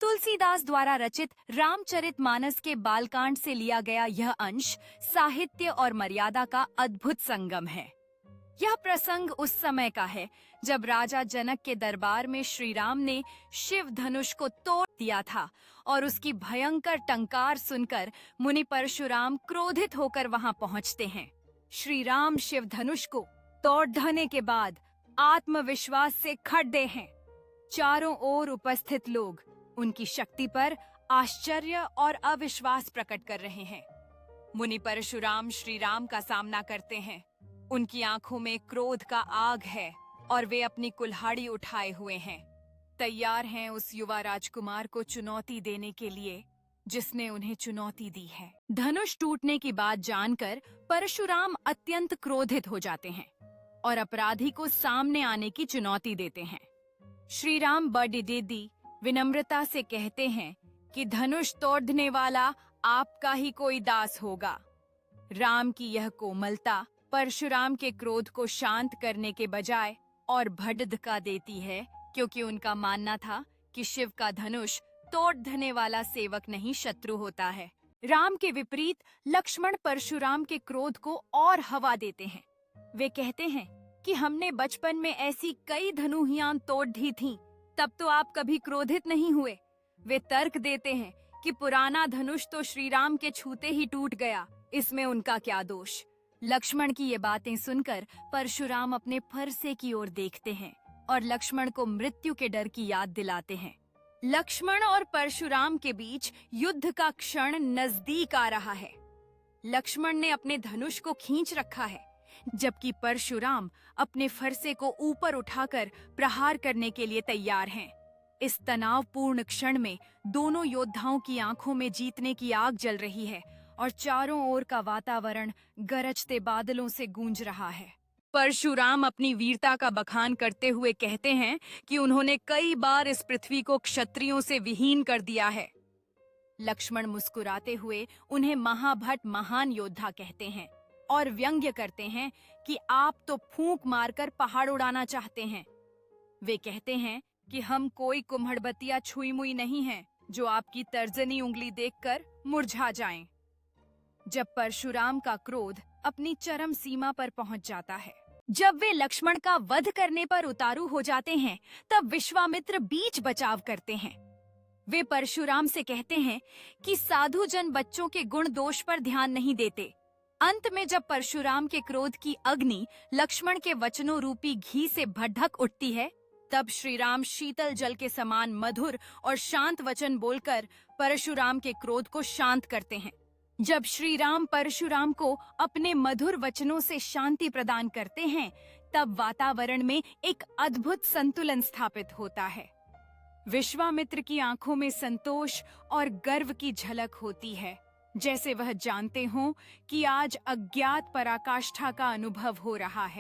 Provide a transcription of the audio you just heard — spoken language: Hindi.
तुलसीदास द्वारा रचित रामचरितमानस के बालकांड से लिया गया यह अंश साहित्य और मर्यादा का अद्भुत संगम है। यह प्रसंग उस समय का है जब राजा जनक के दरबार में श्री राम ने शिव धनुष को तोड़ दिया था और उसकी भयंकर टंकार सुनकर मुनि परशुराम क्रोधित होकर वहां पहुंचते हैं। श्री राम शिव धनुष को तोड़ देने के बाद आत्मविश्वास से खड़े हैं। चारों ओर उपस्थित लोग उनकी शक्ति पर आश्चर्य और अविश्वास प्रकट कर रहे हैं। मुनि परशुराम श्री राम का सामना करते हैं। उनकी आंखों में क्रोध का आग है और वे अपनी कुल्हाड़ी उठाए हुए हैं, तैयार हैं उस युवा राजकुमार को चुनौती देने के लिए जिसने उन्हें चुनौती दी है। धनुष टूटने की बात जानकर परशुराम अत्यंत क्रोधित हो जाते हैं और अपराधी को सामने आने की चुनौती देते हैं। श्री राम बड़ी विनम्रता से कहते हैं कि धनुष तोड़ने वाला आपका ही कोई दास होगा। राम की यह कोमलता परशुराम के क्रोध को शांत करने के बजाय और भड़का देती है, क्योंकि उनका मानना था कि शिव का धनुष तोड़ने वाला सेवक नहीं शत्रु होता है। राम के विपरीत लक्ष्मण परशुराम के क्रोध को और हवा देते हैं। वे कहते हैं कि हमने बचपन में ऐसी कई धनुहियां तोड़ दी थीं, तब तो आप कभी क्रोधित नहीं हुए। वे तर्क देते हैं कि पुराना धनुष तो श्री राम के छूते ही टूट गया, इसमें उनका क्या दोष। लक्ष्मण की ये बातें सुनकर परशुराम अपने फरसे की ओर देखते हैं और लक्ष्मण को मृत्यु के डर की याद दिलाते हैं। लक्ष्मण और परशुराम के बीच युद्ध का क्षण नजदीक आ रहा है। लक्ष्मण ने अपने धनुष को खींच रखा है, जबकि परशुराम अपने फरसे को ऊपर उठाकर प्रहार करने के लिए तैयार हैं। इस तनावपूर्ण क्षण में दोनों योद्धाओं की आंखों में जीतने की आग जल रही है और चारों ओर का वातावरण गरजते बादलों से गूंज रहा है। परशुराम अपनी वीरता का बखान करते हुए कहते हैं कि उन्होंने कई बार इस पृथ्वी को क्षत्रियों से विहीन कर दिया है। लक्ष्मण मुस्कुराते हुए उन्हें महाभट महान योद्धा कहते हैं और व्यंग्य करते हैं कि आप तो फूंक मारकर पहाड़ उड़ाना चाहते हैं। वे कहते हैं कि हम कोई कुम्हड़बतिया छुई मुई नहीं हैं जो आपकी तर्जनी उंगली देखकर मुरझा जाएं। जब परशुराम का क्रोध अपनी चरम सीमा पर पहुंच जाता है, जब वे लक्ष्मण का वध करने पर उतारू हो जाते हैं, तब विश्वामित्र बीच बचाव करते हैं। वे परशुराम से कहते हैं कि साधु जन बच्चों के गुण दोष पर ध्यान नहीं देते। अंत में जब परशुराम के क्रोध की अग्नि लक्ष्मण के वचनों रूपी घी से भड़क उठती है, तब श्री राम शीतल जल के समान मधुर और शांत वचन बोलकर परशुराम के क्रोध को शांत करते हैं। जब श्री राम परशुराम को अपने मधुर वचनों से शांति प्रदान करते हैं, तब वातावरण में एक अद्भुत संतुलन स्थापित होता है। विश्वामित्र की आंखों में संतोष और गर्व की झलक होती है, जैसे वह जानते हों कि आज अज्ञात पराकाष्ठा का अनुभव हो रहा है।